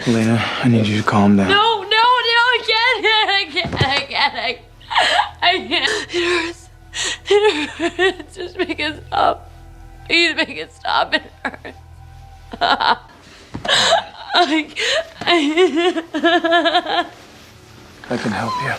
Elena, I need you to calm down. No, I can't. It hurts. It hurts. Just make it stop. Please make it stop. It hurts. I can help you.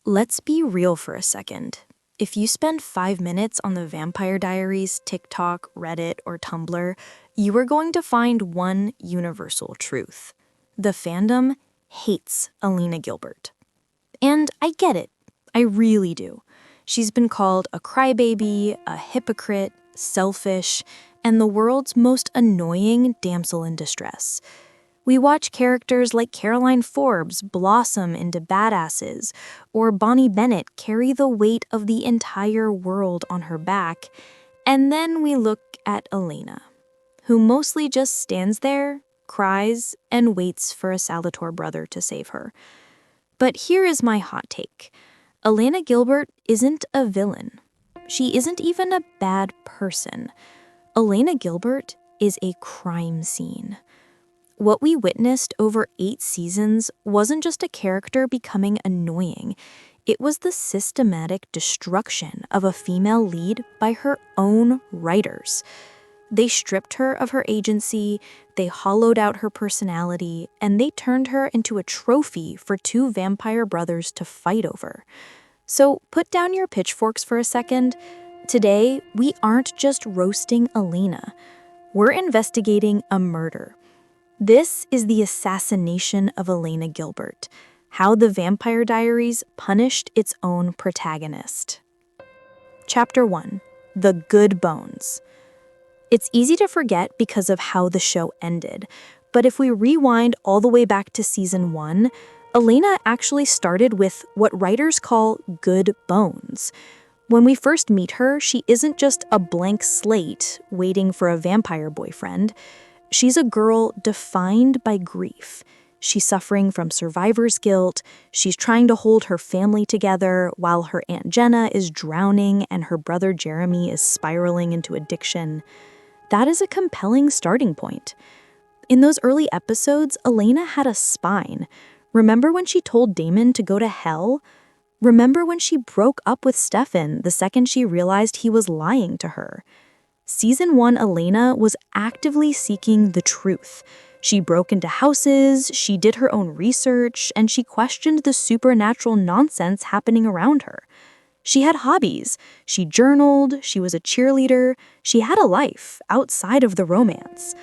Let's be real for a second. If you spend 5 minutes on the Vampire Diaries, TikTok, Reddit, or Tumblr, you are going to find one universal truth. The fandom hates Elena Gilbert. And I get it. I really do. She's been called a crybaby, a hypocrite, selfish, and the world's most annoying damsel in distress. We watch characters like Caroline Forbes blossom into badasses, or Bonnie Bennett carry the weight of the entire world on her back, and then we look at Elena, who mostly just stands there, cries, and waits for a Salvatore brother to save her. But here is my hot take. Elena Gilbert isn't a villain. She isn't even a bad person. Elena Gilbert is a crime scene. What we witnessed over 8 seasons wasn't just a character becoming annoying. It was the systematic destruction of a female lead by her own writers. They stripped her of her agency, they hollowed out her personality, and they turned her into a trophy for 2 vampire brothers to fight over. So put down your pitchforks for a second. Today, we aren't just roasting Elena. We're investigating a murder. This is the assassination of Elena Gilbert, how the Vampire Diaries punished its own protagonist. Chapter 1. The Good Bones. It's easy to forget because of how the show ended, but if we rewind all the way back to season 1, Elena actually started with what writers call good bones. When we first meet her, she isn't just a blank slate waiting for a vampire boyfriend. She's a girl defined by grief. She's suffering from survivor's guilt. She's trying to hold her family together while her Aunt Jenna is drowning and her brother Jeremy is spiraling into addiction. That is a compelling starting point. In those early episodes, Elena had a spine. Remember when she told Damon to go to hell? Remember when she broke up with Stefan the second she realized he was lying to her? Season 1 Elena was actively seeking the truth. She broke into houses, she did her own research, and she questioned the supernatural nonsense happening around her. She had hobbies. She journaled, she was a cheerleader, she had a life outside of the romance.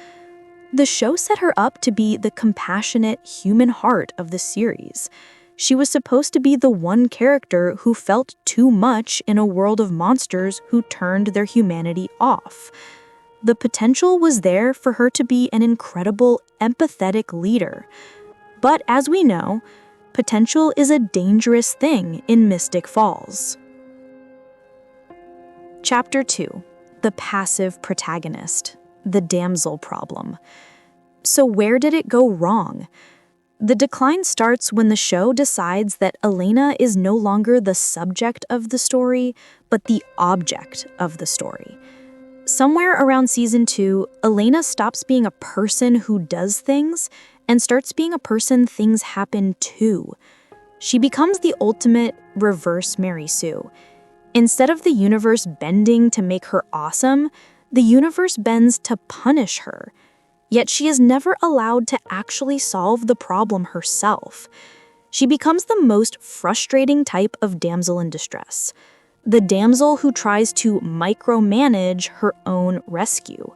The show set her up to be the compassionate human heart of the series. She was supposed to be the one character who felt too much in a world of monsters who turned their humanity off. The potential was there for her to be an incredible, empathetic leader. But as we know, potential is a dangerous thing in Mystic Falls. Chapter 2. The Passive Protagonist. The Damsel Problem. So where did it go wrong? The decline starts when the show decides that Elena is no longer the subject of the story, but the object of the story. Somewhere around season 2, Elena stops being a person who does things and starts being a person things happen to. She becomes the ultimate reverse Mary Sue. Instead of the universe bending to make her awesome, the universe bends to punish her. Yet she is never allowed to actually solve the problem herself. She becomes the most frustrating type of damsel in distress. The damsel who tries to micromanage her own rescue.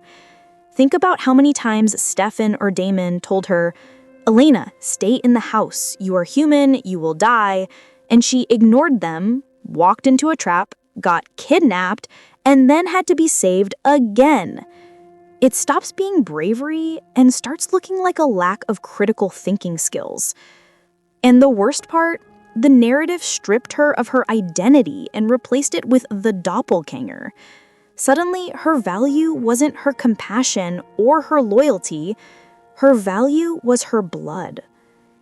Think about how many times Stefan or Damon told her, "Elena, stay in the house. You are human, you will die." And she ignored them, walked into a trap, got kidnapped, and then had to be saved again. It stops being bravery and starts looking like a lack of critical thinking skills. And the worst part, the narrative stripped her of her identity and replaced it with the doppelganger. Suddenly, her value wasn't her compassion or her loyalty. Her value was her blood.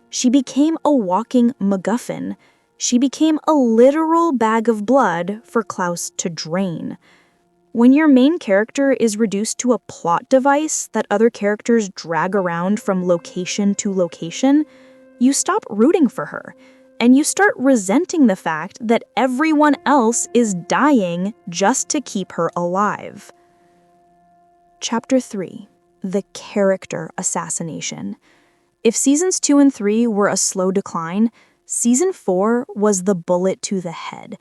She became a walking MacGuffin, She became a literal bag of blood for Klaus to drain. When your main character is reduced to a plot device that other characters drag around from location to location, you stop rooting for her, and you start resenting the fact that everyone else is dying just to keep her alive. Chapter 3. The Character Assassination. If seasons 2 and 3 were a slow decline, season 4 was the bullet to the head.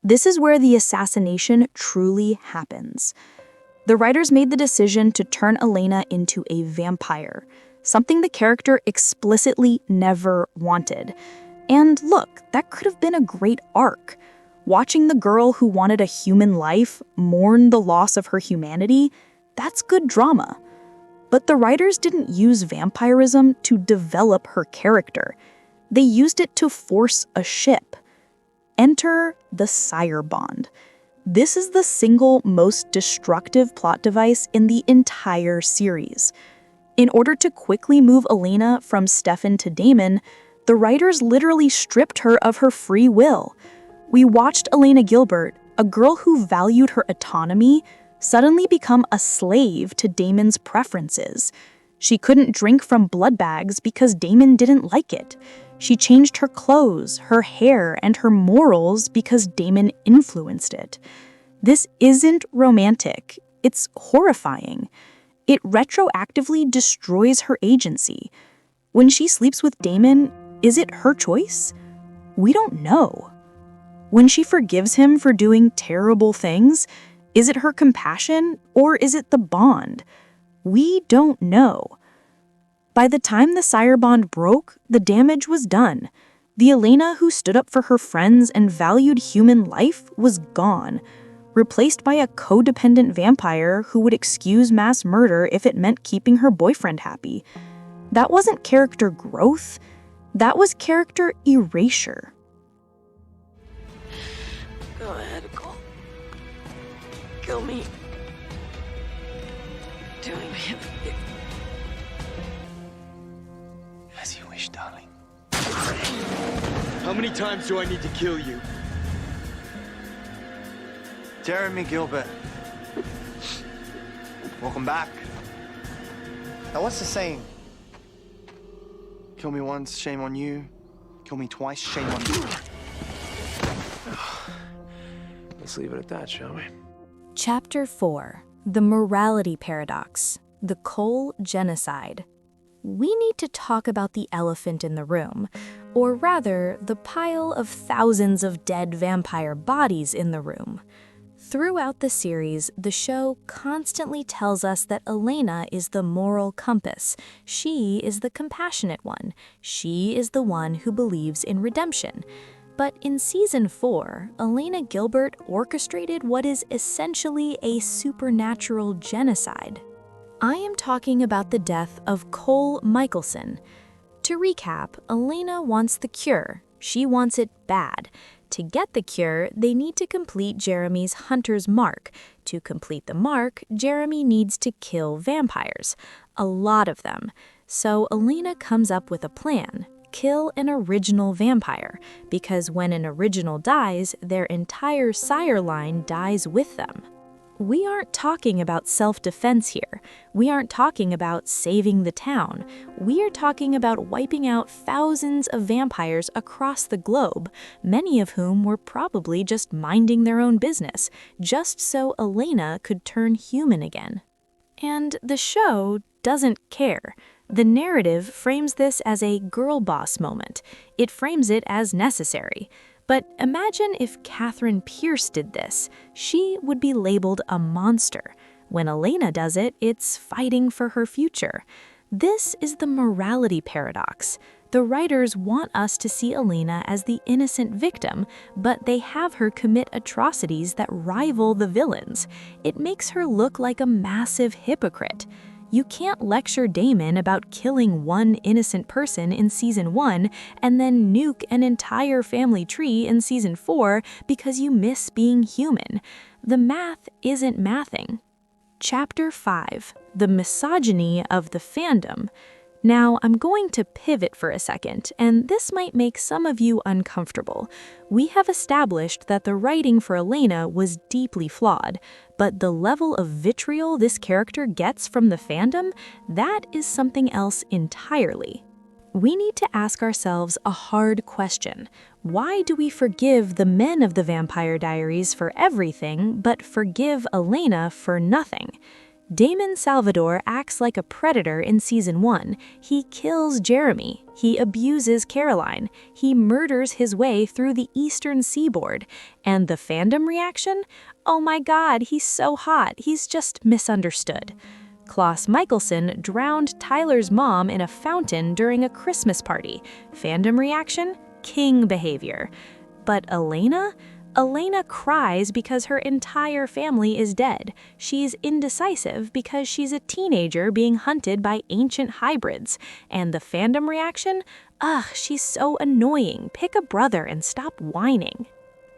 This is where the assassination truly happens. The writers made the decision to turn Elena into a vampire, something the character explicitly never wanted. And look, that could have been a great arc. Watching the girl who wanted a human life mourn the loss of her humanity, that's good drama. But the writers didn't use vampirism to develop her character. They used it to force a ship. Enter the Sire Bond. This is the single most destructive plot device in the entire series. In order to quickly move Elena from Stefan to Damon, the writers literally stripped her of her free will. We watched Elena Gilbert, a girl who valued her autonomy, suddenly become a slave to Damon's preferences. She couldn't drink from blood bags because Damon didn't like it. She changed her clothes, her hair, and her morals because Damon influenced it. This isn't romantic. It's horrifying. It retroactively destroys her agency. When she sleeps with Damon, is it her choice? We don't know. When she forgives him for doing terrible things, is it her compassion or is it the bond? We don't know. By the time the Sire Bond broke, the damage was done. The Elena who stood up for her friends and valued human life was gone, replaced by a codependent vampire who would excuse mass murder if it meant keeping her boyfriend happy. That wasn't character growth. That was character erasure. Go ahead, Kol. Kill me. Doing me. As you wish, darling. How many times do I need to kill you? Jeremy Gilbert. Welcome back. Now, what's the saying? Kill me once, shame on you. Kill me twice, shame on you. Let's leave it at that, shall we? Chapter 4. The Morality Paradox. The Kol Genocide. We need to talk about the elephant in the room, or rather, the pile of thousands of dead vampire bodies in the room. Throughout the series, the show constantly tells us that Elena is the moral compass. She is the compassionate one. She is the one who believes in redemption. But in Season 4, Elena Gilbert orchestrated what is essentially a supernatural genocide. I am talking about the death of Kol Mikaelson. To recap, Elena wants the cure. She wants it bad. To get the cure, they need to complete Jeremy's hunter's mark. To complete the mark, Jeremy needs to kill vampires. A lot of them. So Elena comes up with a plan. Kill an original vampire, because when an original dies, their entire sire line dies with them. We aren't talking about self-defense here. We aren't talking about saving the town. We are talking about wiping out thousands of vampires across the globe, many of whom were probably just minding their own business, just so Elena could turn human again. And the show doesn't care. The narrative frames this as a girl boss moment. It frames it as necessary. But imagine if Catherine Pierce did this. She would be labeled a monster. When Elena does it, it's fighting for her future. This is the morality paradox. The writers want us to see Elena as the innocent victim, but they have her commit atrocities that rival the villains. It makes her look like a massive hypocrite. You can't lecture Damon about killing one innocent person in Season 1 and then nuke an entire family tree in Season 4 because you miss being human. The math isn't mathing. Chapter 5. The Misogyny of the Fandom. Now, I'm going to pivot for a second, and this might make some of you uncomfortable. We have established that the writing for Elena was deeply flawed, but the level of vitriol this character gets from the fandom, that is something else entirely. We need to ask ourselves a hard question. Why do we forgive the men of the Vampire Diaries for everything, but forgive Elena for nothing? Damon Salvatore acts like a predator in Season 1. He kills Jeremy. He abuses Caroline. He murders his way through the eastern seaboard. And the fandom reaction? Oh my god, he's so hot. He's just misunderstood. Kol Mikaelson drowned Tyler's mom in a fountain during a Christmas party. Fandom reaction? King behavior. But Elena? Elena cries because her entire family is dead. She's indecisive because she's a teenager being hunted by ancient hybrids. And the fandom reaction? Ugh, she's so annoying. Pick a brother and stop whining.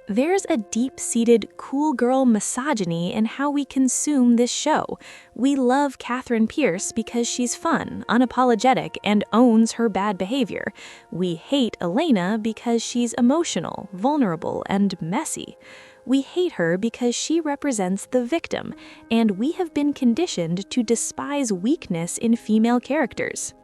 There's a deep-seated cool girl misogyny in how we consume this show. We love Catherine Pierce because she's fun, unapologetic, and owns her bad behavior. We hate Elena because she's emotional, vulnerable, and messy. We hate her because she represents the victim, and we have been conditioned to despise weakness in female characters.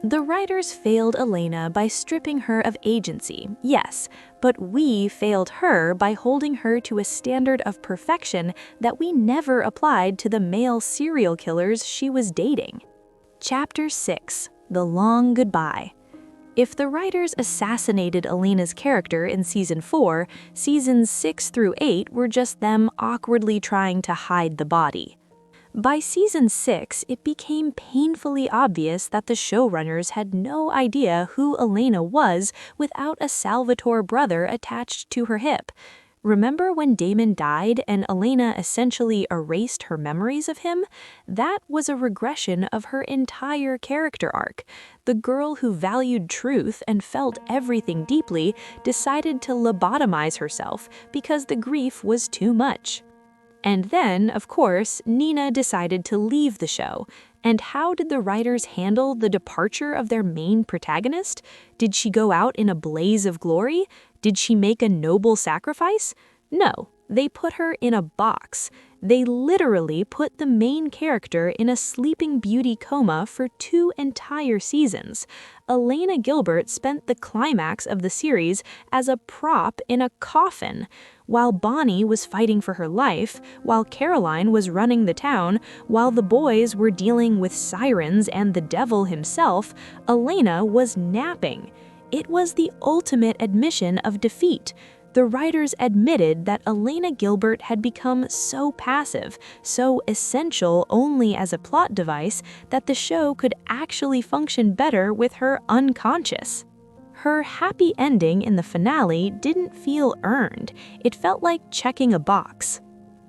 The writers failed Elena by stripping her of agency, yes, but we failed her by holding her to a standard of perfection that we never applied to the male serial killers she was dating. Chapter 6: The Long Goodbye. If the writers assassinated Elena's character in Season 4, Seasons 6 through 8 were just them awkwardly trying to hide the body. By Season 6, it became painfully obvious that the showrunners had no idea who Elena was without a Salvatore brother attached to her hip. Remember when Damon died and Elena essentially erased her memories of him? That was a regression of her entire character arc. The girl who valued truth and felt everything deeply decided to lobotomize herself because the grief was too much. And then, of course, Nina decided to leave the show. And how did the writers handle the departure of their main protagonist? Did she go out in a blaze of glory? Did she make a noble sacrifice? No, they put her in a box. They literally put the main character in a Sleeping Beauty coma for 2 entire seasons. Elena Gilbert spent the climax of the series as a prop in a coffin. While Bonnie was fighting for her life, while Caroline was running the town, while the boys were dealing with sirens and the devil himself, Elena was napping. It was the ultimate admission of defeat. The writers admitted that Elena Gilbert had become so passive, so essential only as a plot device, that the show could actually function better with her unconscious. Her happy ending in the finale didn't feel earned. It felt like checking a box.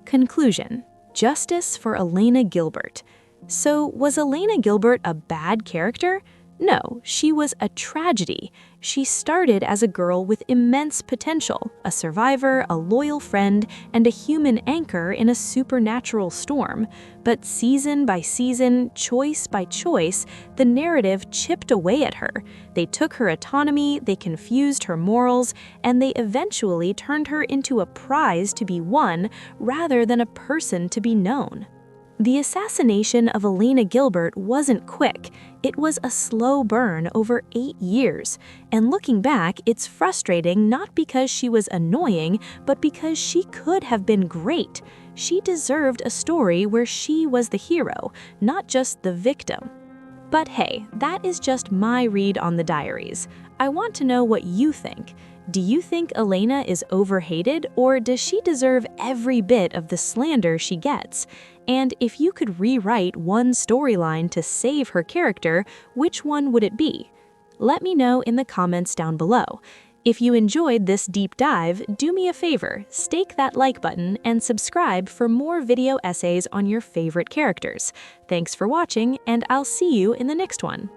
Conclusion: justice for Elena Gilbert. So, was Elena Gilbert a bad character? No, she was a tragedy. She started as a girl with immense potential, a survivor, a loyal friend, and a human anchor in a supernatural storm. But season by season, choice by choice, the narrative chipped away at her. They took her autonomy, they confused her morals, and they eventually turned her into a prize to be won rather than a person to be known. The assassination of Elena Gilbert wasn't quick. It was a slow burn over 8 years. And looking back, it's frustrating not because she was annoying, but because she could have been great. She deserved a story where she was the hero, not just the victim. But hey, that is just my read on the diaries. I want to know what you think. Do you think Elena is overhated, or does she deserve every bit of the slander she gets? And if you could rewrite one storyline to save her character, which one would it be? Let me know in the comments down below. If you enjoyed this deep dive, do me a favor, stake that like button and subscribe for more video essays on your favorite characters. Thanks for watching, and I'll see you in the next one.